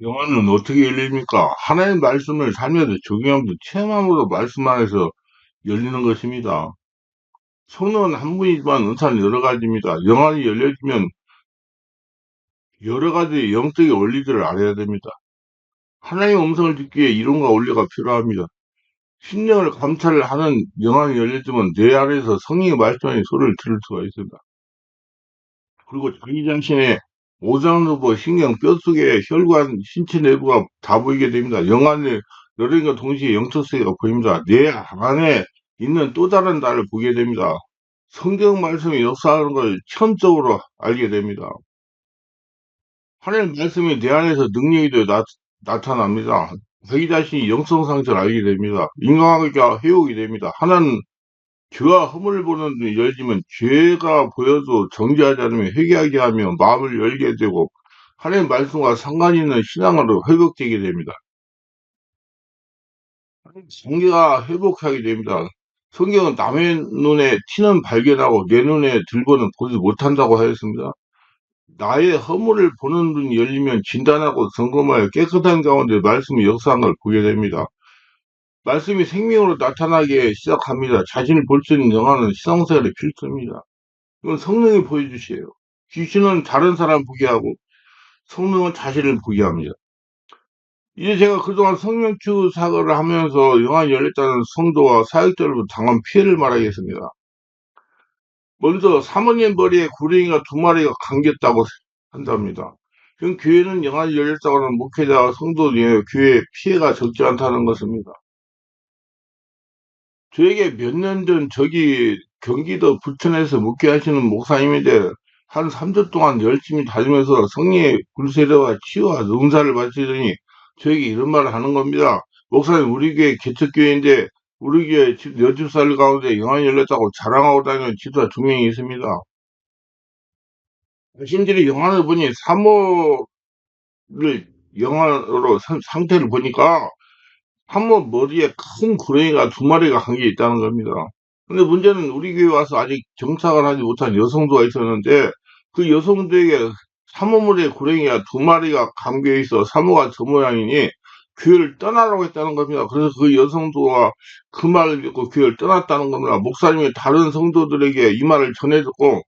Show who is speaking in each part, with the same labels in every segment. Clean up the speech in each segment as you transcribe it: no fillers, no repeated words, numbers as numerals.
Speaker 1: 영화는 어떻게 열립니까? 하나의 말씀을 살면서 적용하면서 체험함으로 말씀 안에서 열리는 것입니다. 성령은 한 분이지만 은사는 여러 가지입니다. 영안이 열려지면 여러 가지 영적인 원리들을 알아야 됩니다. 하나님의 음성을 듣기 위해 이론과 원리가 필요합니다. 심령을 감찰을 하는 영안이 열려지면 내 안에서 성령의 말씀의 소리를 들을 수가 있습니다. 그리고 자기 자신의 오장누보, 신경, 뼛속에 혈관, 신체 내부가 다 보이게 됩니다. 영안이 열린과 동시에 영적 세계가 보입니다. 내 안에 있는 또 다른 나를 보게 됩니다. 성경 말씀이 역사하는 걸 체험적으로 알게 됩니다. 하나님 말씀이 내 안에서 능력이 되어 나타납니다. 자기 자신이 영성 상태를 알게 됩니다. 인간관계가 회복이 됩니다. 하나는 죄와 허물을 보는 눈이 열리면 죄가 보여도 정죄하지 않으면 회개하게 하며 마음을 열게 되고 하나님 말씀과 상관 있는 신앙으로 회복되게 됩니다. 성계가 회복하게 됩니다. 성경은 남의 눈에 티는 발견하고 내 눈에 들고는 보지 못한다고 하였습니다. 나의 허물을 보는 눈이 열리면 진단하고 점검하여 깨끗한 가운데 말씀의 역사한 걸 보게 됩니다. 말씀이 생명으로 나타나기 시작합니다. 자신을 볼 수 있는 영화는 시성생활의 필수입니다. 이건 성령이 보여주세요. 귀신은 다른 사람 보게 하고 성령은 자신을 보게 합니다. 이제 제가 그동안 성령치유 사역을 하면서 영안이 열렸다는 성도와 사역자로부터 당한 피해를 말하겠습니다. 먼저 사모님 머리에 구렁이가 두 마리가 감겼다고 한답니다. 그럼 교회는 영안이 열렸다고 하는 목회자와 성도들의 교회에 피해가 적지 않다는 것입니다. 저에게 몇 년 전 저기 경기도 부천에서 목회하시는 목사님인데 한 3주 동안 열심히 다니면서 성령의 불세례와 치유와 능사를 받으시더니 저에게 이런 말을 하는 겁니다. 목사님, 우리 교회 개척교회인데 우리 교회 여집살 가운데 영안이 열렸다고 자랑하고 다니는 지도자 두 명이 있습니다. 자신들이 영안을 보니 사모를 영안으로 상태를 보니까 사모 머리에 큰 구렁이가 두 마리가 감겨 있다는 겁니다. 근데 문제는 우리 교회 와서 아직 정착을 하지 못한 여성도가 있었는데 그 여성도에게 사모물에 구렁이가 두 마리가 감겨 있어 사모가 저 모양이니 교회를 떠나라고 했다는 겁니다. 그래서 그 여성도가 그 말을 듣고 교회를 떠났다는 겁니다. 목사님이 다른 성도들에게 이 말을 전해듣고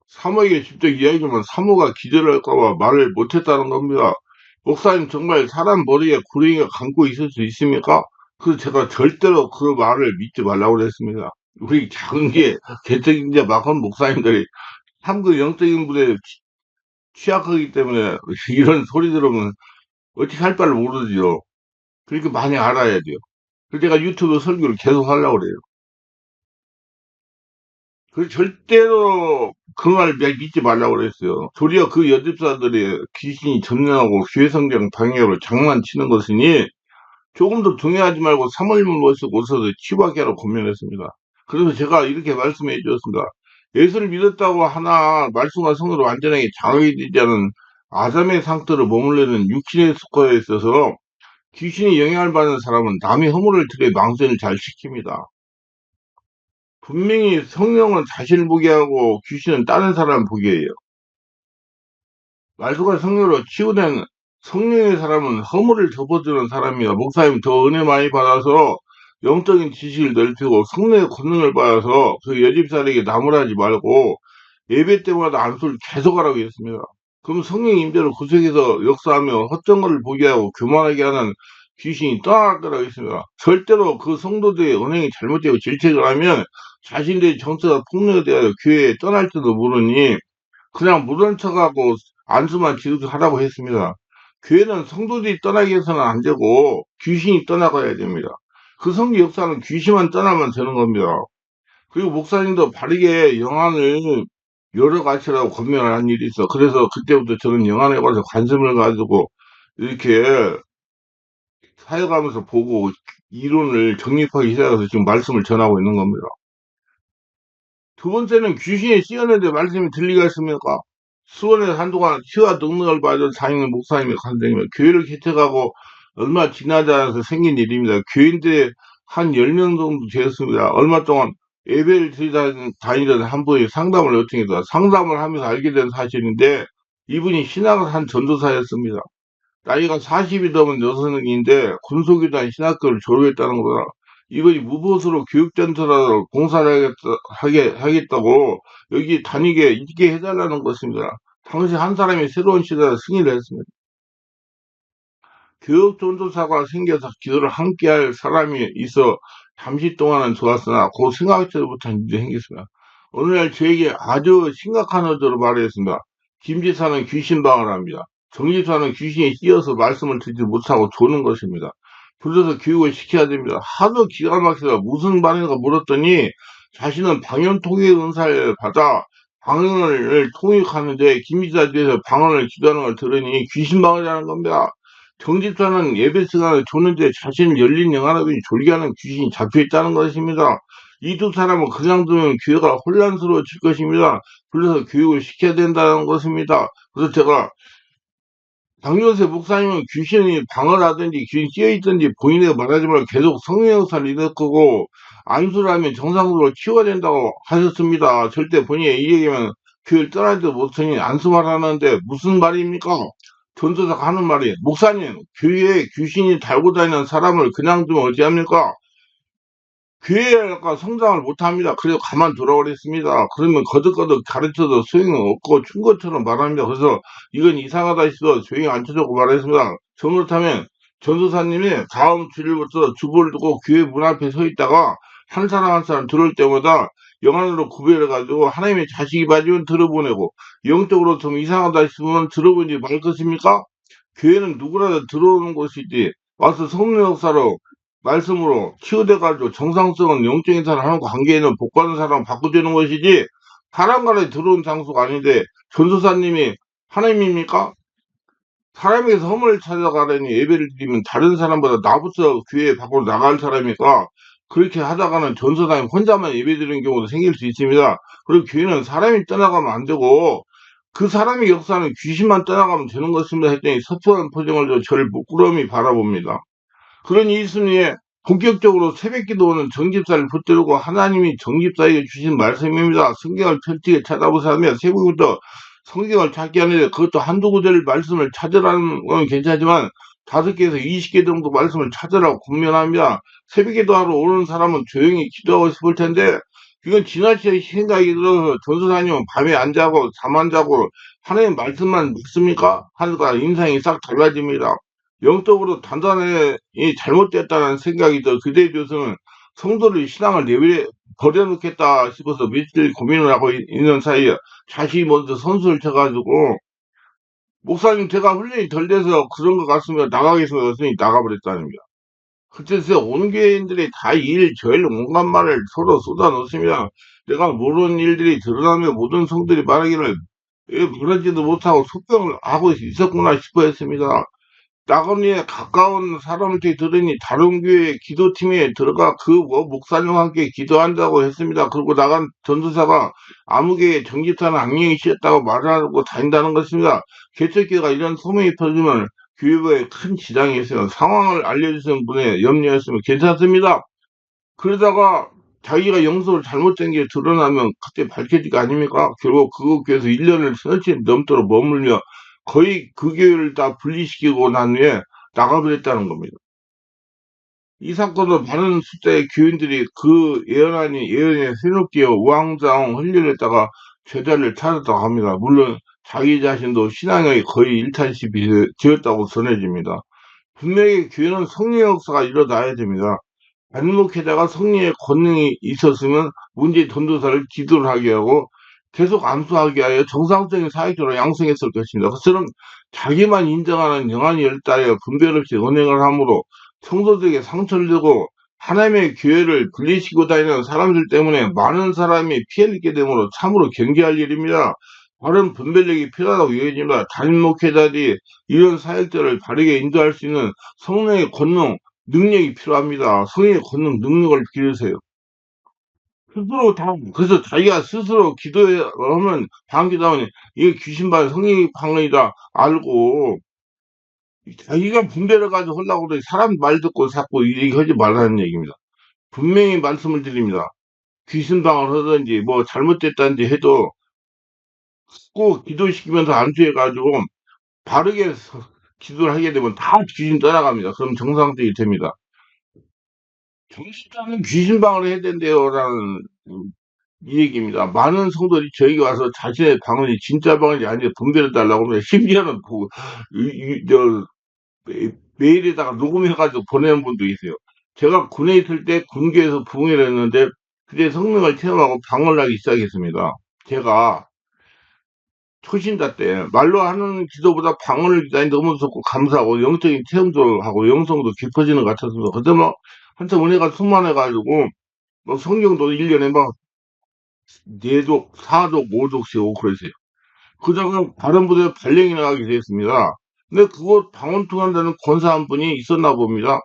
Speaker 1: 사모에게 직접 이야기하면 사모가 기절을 할까봐 말을 못했다는 겁니다. 목사님 정말 사람 머리에 구렁이가 감고 있을 수 있습니까? 그래서 제가 절대로 그 말을 믿지 말라고 그랬습니다. 우리 작은 게 개척인자 막한 목사님들이 참 그 영적인 분에 취약하기 때문에 이런 소리 들으면 어떻게 할 바를 모르죠. 그렇게 많이 알아야 돼요. 그래서 제가 유튜브 설교를 계속 하려고 그래요. 그래서 절대로 그 말 믿지 말라고 그랬어요. 도리어 그 여집사들이 귀신이 점령하고 교회 성경 방해로 장난치는 것이니 조금 더 동의하지 말고 3월문 모시고 오셔서 치유하게 하라고 권면했습니다. 그래서 제가 이렇게 말씀해 주었습니다. 예수를 믿었다고 하나 말씀과 성으로 완전하게 장악이 되지 않은 아담의 상태로 머물러있는 육신의 속하에 있어서 귀신이 영향을 받는 사람은 남의 허물을 들여 망신을 잘 시킵니다. 분명히 성령은 자신을 보게 하고 귀신은 다른 사람을 보게 해요. 말씀과 성령으로 치유된 성령의 사람은 허물을 덮어주는 사람이야. 목사님 더 은혜 많이 받아서 영적인 지식을 넓히고 성령의 권능을 받아서 그 여집사에게 나무라지 말고 예배 때마다 안수를 계속하라고 했습니다. 그럼 성령 임재로 구속해서 역사하며 헛정거를 보게 하고 교만하게 하는 귀신이 떠날 거라고 했습니다. 절대로 그 성도들의 언행이 잘못되고 질책을 하면 자신들의 정서가 폭로되어 교회에 떠날지도 모르니 그냥 모른 척하고 안수만 지급하라고 했습니다. 교회는 성도들이 떠나게 해서는 안 되고 귀신이 떠나가야 됩니다. 그 성교 역사는 귀신만 떠나면 되는 겁니다. 그리고 목사님도 바르게 영안을 여러 가지라고 권면을 한 일이 있어. 그래서 그때부터 저는 영안에 관해서 관심을 가지고 이렇게 사역하면서 보고 이론을 정립하기 시작해서 지금 말씀을 전하고 있는 겁니다. 두 번째는 귀신이 씌었는데 말씀이 들리가 있습니까? 수원에 한동안 치유와 능력을 받은 다니는 목사님의 간증이며 교회를 개척하고 얼마 지나지 않아서 생긴 일입니다. 교인들이 한 10명 정도 되었습니다. 얼마 동안 예배를 다니던 한 분이 상담을 요청해서 상담을 하면서 알게 된 사실인데 이분이 신학을 한 전도사였습니다. 나이가 40이 넘은 여성인데 군속이나 신학교를 졸업했다는 거다. 이것이 무보수로 교육전투라도 봉사를 하겠다고 여기 다니게 있게 해달라는 것입니다. 당시 한 사람이 새로운 시대에 승리를 했습니다. 교육 전도사가 생겨서 기도를 함께할 사람이 있어 잠시 동안은 좋았으나 그 생각지도 못한 일이 생겼습니다. 어느 날 저에게 아주 심각한 어조로 말했습니다. 김 지사는 귀신방을 합니다. 정 지사는 귀신이 씌어서 말씀을 듣지 못하고 조는 것입니다. 불러서 교육을 시켜야 됩니다. 하도 기가 막혀서 무슨 말인가 물었더니 자신은 방언 통역 은사를 받아 방언을 통역하는데 김 지사에 대해서 방언을 기도하는 걸 들으니 귀신방이라는 겁니다. 정집사는 예배 시간을 조는데 자신을 열린 영화라더니 졸게 하는 귀신이 잡혀있다는 것입니다. 이 두 사람은 그냥 두면 교회가 혼란스러워질 것입니다. 그래서 교육을 시켜야 된다는 것입니다. 그래서 제가 박요세 목사님은 귀신이 방어라든지 귀신 씌어있든지 본인에게 말하지 말고 계속 성령 역사를 일으키고 안수를 하면 정상적으로 치유가 된다고 하셨습니다. 절대 본인이 이 얘기면 교회를 떠나지도 못하니 안수만 하는데 무슨 말입니까? 전도사가 하는 말이 목사님 교회에 귀신이 달고 다니는 사람을 그냥 두면 어찌합니까? 교회가 성장을 못합니다. 그래서 가만 두라고 그랬습니다. 그러면 거듭거듭 가르쳐도 소용이 없고 준 것처럼 말합니다. 그래서 이건 이상하다 싶어 조용히 앉혀주고 말했습니다. 잘못하면 전도사님이 다음 주일부터 주보를 두고 교회 문 앞에 서 있다가 한 사람 한 사람 들어올 때마다 영안으로 구별해가지고 하나님의 자식이 맞으면 들어보내고 영적으로 좀 이상하다 싶으면 들어보지 말 것입니까? 교회는 누구라도 들어오는 곳이지 와서 성령 역사로 말씀으로 치유돼가지고 정상성은 영적인 사람 하는 관계에는 복받은 사람 바꿔주는 것이지 사람 간에 들어온 장소가 아닌데 전도사님이 하나님입니까? 사람에게서 허물을 찾아가려니 예배를 드리면 다른 사람보다 나부터 교회 밖으로 나갈 사람이니까 그렇게 하다가는 전도사님 혼자만 예배 드리는 경우도 생길 수 있습니다. 그리고 교회는 사람이 떠나가면 안 되고 그 사람의 역사는 귀신만 떠나가면 되는 것입니다 했더니 섭섭한 표정을 저 저를 부끄러움이 바라봅니다. 그러니 이 순위에 본격적으로 새벽 기도는 정집사를 붙들고 하나님이 정집사에게 주신 말씀입니다. 성경을 철저히 찾아보사며 새벽부터 성경을 찾게 하는데 그것도 한두 구절 말씀을 찾으라는 건 괜찮지만 5개에서 20개 정도 말씀을 찾으라고 권면합니다. 새벽 기도하러 오는 사람은 조용히 기도하고 싶을 텐데 이건 지나치게 생각이 들어서 전도사님은 밤에 안 자고 잠 안 자고 하나님 말씀만 믿습니까? 하니까 인상이 싹 달라집니다. 영적으로 단단히 잘못됐다는 생각이 더 그대에서는 성도를 신앙을 내버려 버려놓겠다 싶어서 며칠 고민을 하고 있는 사이에 자식이 먼저 선수를 쳐가지고 목사님 제가 훈련이 덜 돼서 그런 것 같으면 나가겠습니다. 그랬더니 나가버렸다는거야. 그때서 온 교회인들이 다 일, 저일, 온갖 말을 서로 쏟아놓습니다. 내가 모르는 일들이 드러나면 모든 성들이 말하기를 왜 그러지도 못하고 속병을 하고 있었구나 싶어 했습니다. 나그네에 가까운 사람한테 들으니 다른 교회 기도팀에 들어가 그 목사님과 함께 기도한다고 했습니다. 그리고 나간 전도사가 아무 교회 정집사는 악령이 씌었다고 말하고 다닌다는 것입니다. 개척교회가 이런 소문이 퍼지면 교회에 큰 지장이 있어요. 상황을 알려주신 분의 염려였으면 괜찮습니다. 그러다가 자기가 영성을 잘못된 게 드러나면 그때 밝혀질 거 아닙니까? 결국 그 교회에서 1년을 며칠 넘도록 머물며 거의 그 교회를 다 분리시키고 난 후에 나가버렸다는 겁니다. 이 사건은 많은 숫자의 교인들이 그 예언에 새롭게 우왕좌왕 흘려냈다가 죄자를 찾았다고 합니다. 물론 자기 자신도 신앙의 거의 일탈시비 되었다고 전해집니다. 분명히 교회는 성령 역사가 일어나야 됩니다. 안목회자가 성령의 권능이 있었으면 문제 전도사를 기도를 하게 하고 계속 암수하게 하여 정상적인 사회적으로 양성했을 것입니다. 그처럼 자기만 인정하는 영안이 열달에 분별 없이 은행을 함으로 성도들에게 상처를 주고 하나님의 교회를 분리시키고 다니는 사람들 때문에 많은 사람이 피해를 입게 되므로 참으로 경계할 일입니다. 바른 분별력이 필요하다고 여겨집니다. 담임 목회자들이 이런 사역자를 바르게 인도할 수 있는 성령의 권능, 능력이 필요합니다. 성령의 권능, 능력을 기르세요. 스스로 다, 그래서 자기가 스스로 기도하면, 방기도하면, 이게 귀신반 성령의 방언이다 알고, 자기가 분별을 가지고 하려고 그래. 사람 말 듣고 자꾸 얘기하지 말라는 얘기입니다. 분명히 말씀을 드립니다. 귀신방을 하든지, 뭐 잘못됐다든지 해도 꼭 기도시키면서 안수해가지고, 바르게 기도를 하게 되면 다 귀신 떠나갑니다. 그럼 정상적이 됩니다. 정신차는 귀신방을 해야 된대요라는 이 얘기입니다. 많은 성도들이 저에게 와서 자신의 방언이 진짜 방언이 아니라 분별해 달라고 하면 심지어는 메일에다가 녹음해가지고 보내는 분도 있어요. 제가 군에 있을 때 군교에서 부흥회를 했는데 그때 성령을 체험하고 방언을 하기 시작했습니다. 제가 초신자 때 말로 하는 기도보다 방언을 기다니 너무 좋고 감사하고 영적인 체험도 하고 영성도 깊어지는 것 같았습니다. 그때 막 한참 은혜가 충만해가지고 뭐 성경도 1년에 막 4독, 4독, 5독씩 오고 그랬어요. 그러다가 다른 부대에 발령이 나가게 됐습니다. 근데 그거 방언 통한다는 권사 한 분이 있었나 봅니다.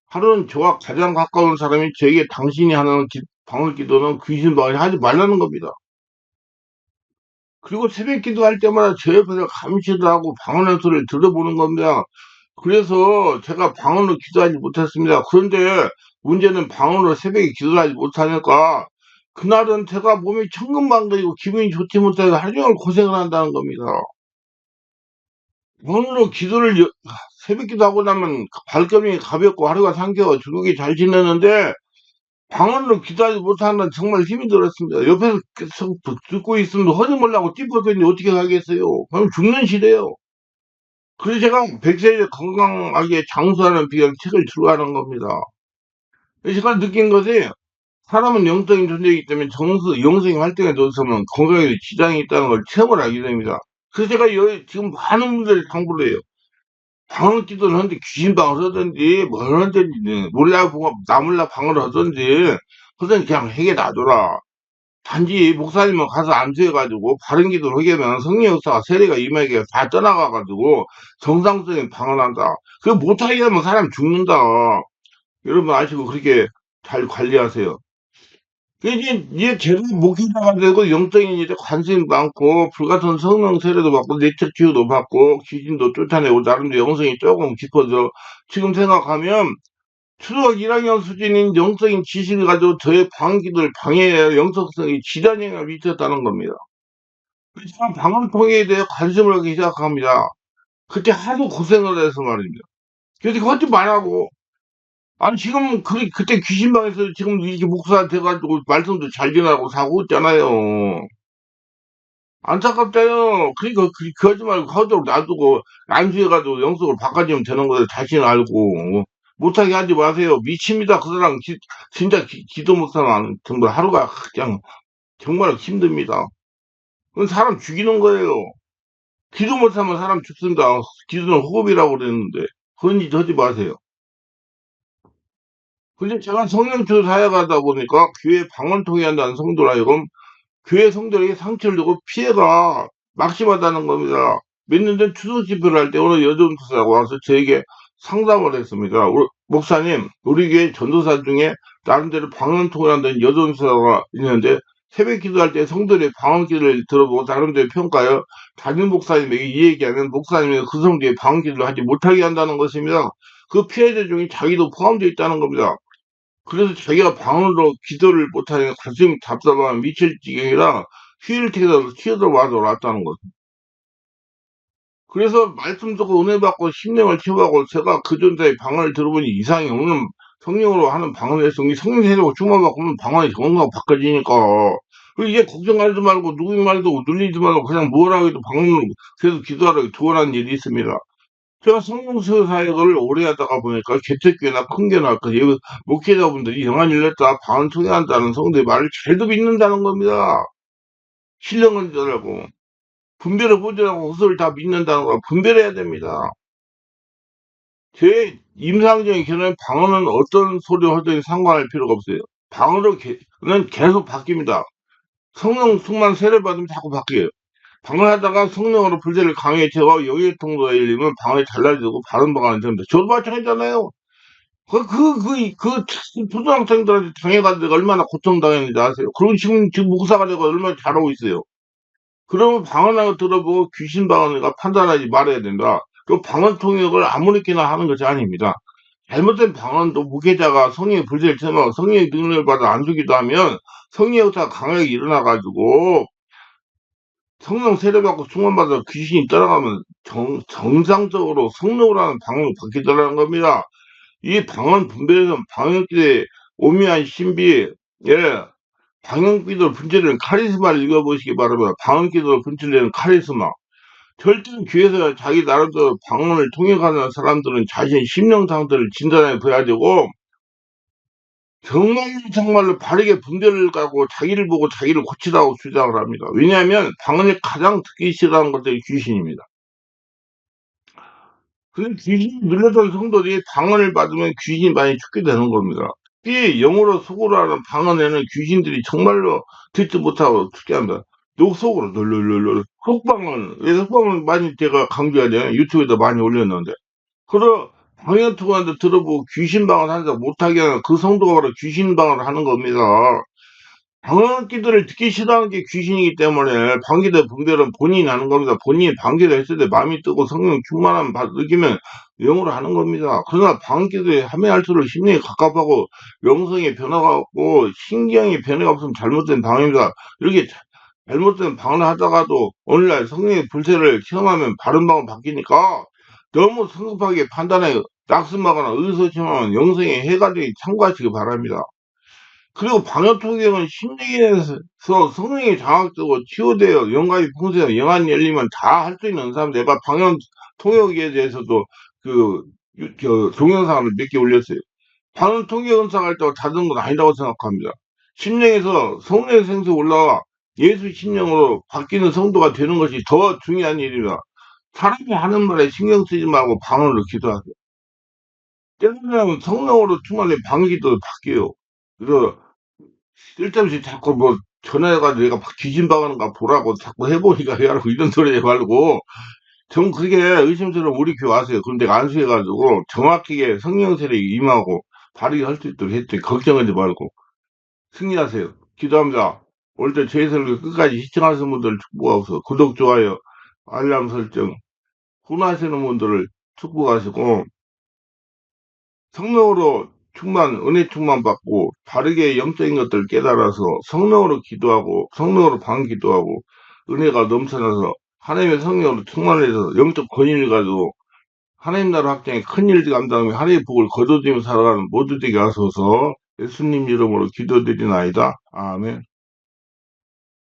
Speaker 1: 하루는 저와 가장 가까운 사람이 저에게 당신이 하는 방언 기도는 귀신 방언이 하지 말라는 겁니다. 그리고 새벽 기도할 때마다 제 옆에서 감시도 하고 방언의 소리를 들어보는 겁니다. 그래서 제가 방언으로 기도하지 못했습니다. 그런데 문제는 방언으로 새벽에 기도를 하지 못하니까 그날은 제가 몸이 천근만근이고 기분이 좋지 못해서 하루 종일 고생을 한다는 겁니다. 방언으로 새벽 기도하고 나면 발걸음이 가볍고 하루가 상쾌하고 즐겁게 잘 지내는데 방언으로 기도하지 못하는 정말 힘이 들었습니다. 옆에서 계속 듣고 있으면 허지 몰라고 찝었더니 어떻게 하겠어요? 그럼 죽는 시대요. 그래서 제가 100세에 건강하게 장수하는 비결 책을 출간한 겁니다. 제가 느낀 것이 사람은 영적인 존재이기 때문에 영성이 활동에 들어서면 건강에 지장이 있다는 걸 체험을 하게 됩니다. 그래서 제가 지금 많은 분들이 당부를 해요. 방언 기도를 하는데 귀신방을 하든지 뭘 하든지 몰라보고 나몰라 방언을 하든지 그냥 해게 놔둬라. 단지 목사님은 가서 안수해가지고 바른 기도를 하게 되면 성령 역사가 세례가 임하게 다 떠나가가지고 정상적인 방언한다. 그거 못하게 하면 사람 죽는다. 여러분 아시고 그렇게 잘 관리하세요. 이제 제대로 목회자가 되고 영적인 일에 관심이 많고 불같은 성령 세례도 받고 내적 치유도 받고 귀신도 쫓아내고 나름대로 영성이 조금 깊어져 지금 생각하면 초등학교 1학년 수준인 영적인 지식을 가지고 저의 방기를 방해해 영성성이 지단영향을 미쳤다는 겁니다. 그래서 제가 방언통에 대해 관심을 갖기 시작합니다. 그때 하도 고생을 해서 말입니다. 그래서 그거 하지 말라고. 아니 지금 그때 귀신방에서 지금 이렇게 목사 돼가지고 말씀도 잘 전하고 사고 있잖아요. 안타깝잖아요. 그러니까 하지 말고 하도록 놔두고 안수해가지고 영성을 바꿔주면 되는 거예요. 자신 알고 못하게 하지 마세요. 미칩니다. 그 사람 진짜 기도 못하는 정말 하루가 그냥 정말 힘듭니다. 그건 사람 죽이는 거예요. 기도 못하면 사람 죽습니다. 기도는 호흡이라고 그랬는데 그런 짓 하지 마세요. 근데 제가 성령교 사역하다 보니까 교회 방언 통해 한다는 성도라 이건 교회 성도에게 상처를 주고 피해가 막심하다는 겁니다. 몇 년 전 추석 집회를 할 때 어느 여전 교사가 와서 저에게 상담을 했습니다. 목사님, 우리 교회 전도사 중에 나름대로 방언 통해 한다는 여전 교사가 있는데 새벽 기도할 때 성도들의 방언 기도를 들어보고 나름대로 평가하여 담임 목사님에게 이 얘기하면 목사님이 그 성도의 방언 기도를 하지 못하게 한다는 것입니다. 그 피해자 중에 자기도 포함되어 있다는 겁니다. 그래서 자기가 방언으로 기도를 못하니까 가슴이 답답하면 미칠 지경이라 휴일택에서 튀어들어와서 왔다는 거죠. 그래서 말씀 듣고 은혜 받고 심령을 치유하고 제가 그 전자의 방언을 들어보니 이상이 없는 성령으로 하는 방언의 성령 세례고 충만받고 하면 방언이 정말 바꿔지니까 그리고 이제 걱정하지 말고 누구 말도 눌리지 말고 그냥 뭐라 해도 방언으로 계속 기도하라고 조언하는 일이 있습니다. 제가 성공수 사역을 오래 하다가 보니까 개척교회나 큰 교회나 그 목회자분들이 영안 열렸다 방언 통해한다는 성도의 말을 잘도 믿는다는 겁니다. 신령한 자라고 분별을 보자고 헛소리를 다 믿는다는 걸 분별해야 됩니다. 제 임상적인 결혼의 방언은 어떤 소리를 하든지 상관할 필요가 없어요. 방언은 계속 바뀝니다. 성령 충만 세례 받으면 자꾸 바뀌어요. 방언하다가 성령으로 불세를 강하게 채워 영역통로에 일리면 방언이 달라지고 바른 방언이 됩니다. 저도 마찬가지잖아요. 초등학생들한테 당해가지고 얼마나 고통당했는지 아세요? 그리고 지금 목사가 되고 얼마나 잘하고 있어요. 그러면 방언하고 들어보고 귀신 방언인가 판단하지 말아야 된다. 그 방언 통역을 아무렇게나 하는 것이 아닙니다. 잘못된 방언도 목회자가 성령의 불세를 채워 성령의 능력을 받아 안 주기도 하면 성령의 역사가 강하게 일어나가지고 성령 세례받고 충만받아 귀신이 떠나가면 정상적으로 성령이라는 방을 바뀌더라는 겁니다. 이 방언 분별에서는 방언기의 오묘한 신비, 예, 방언기도 분출되는 카리스마를 읽어보시기 바랍니다. 방언기도 분출되는 카리스마. 절대는 귀에서 자기 나름대로 방언을 통역하는 사람들은 자신 심령 상태를 진단해 봐야 되고, 정말로 바르게 분별을 가고 자기를 보고 자기를 고치라고 주장을 합니다. 왜냐하면 방언을 가장 듣기 싫어하는 것들이 귀신입니다. 근데 귀신이 눌렸던 성도들이 방언을 받으면 귀신이 많이 죽게 되는 겁니다. 특히 영어로 속으로 하는 방언에는 귀신들이 정말로 듣지 못하고 죽게 한다. 속으로 널널널널 흑방언. 흑방언 많이 제가 강조하잖아요. 유튜브에도 많이 올렸는데. 그러 방언 통화도 들어보고 귀신 방언 한다 못하게 하는 그 성도가 바로 귀신 방언을 하는 겁니다. 방언기들을 듣기 싫어하는 게 귀신이기 때문에 방귀들 분별은 본인이 하는 겁니다. 본인이 방귀를 했을 때 마음이 뜨고 성령 충만함 느끼면 영으로 하는 겁니다. 그러나 방귀들이 하면 할수록 심령이 갑갑하고 영성의 변화가 없고 신경의 변화가 없으면 잘못된 방입니다. 이렇게 잘못된 방언을 하다가도 오늘날 성령의 불세를 시험하면 바른 방언 바뀌니까 너무 성급하게 판단해 낙심하거나 의소심하면 영성에 해가 되기 참고하시기 바랍니다. 그리고 방역통역은 심리에서 성능이 장악되고 치유되어 영감이 풍성해서 영안이 열리면 다 할 수 있는 사람. 내가 방역 통역에 대해서도 그 동영상을 몇 개 올렸어요. 방역 통역 은사할 때가 다른 건 아니라고 생각합니다. 심령에서 성령의 생수 올라와 예수 심령으로 바뀌는 성도가 되는 것이 더 중요한 일입니다. 사람이 하는 말에 신경 쓰지 말고 방언으로 기도하세요. 깨달으면 성령으로 충만히 방기도 바뀌어요. 그래서 쓸데없이 자꾸 뭐 전화해가지고 내가 막 귀신방하는가 보라고 자꾸 해보니까 해라고 이런 소리 해 말고 전 그게 의심스러운 우리 교회 와서요. 그럼 내가 안수해가지고 정확하게 성령 세례 임하고 바르게 할 수 있도록 했더니 걱정하지 말고 승리하세요. 기도합니다. 올 때 제 설교 끝까지 시청하시는 분들 축복하셔서 구독, 좋아요, 알람 설정, 후원하시는 분들을 축복하시고 성령으로 은혜 충만 받고 바르게 영적인 것들을 깨달아서 성령으로 기도하고 성령으로 반기도하고 은혜가 넘쳐나서 하나님의 성령으로 충만해서 영적 권위를 가지고 하나님 나라 확장에 큰일 감당하며 하나님의 복을 거둬들이며 살아가는 모두 되게 하소서. 예수님 이름으로 기도드리나이다. 아멘.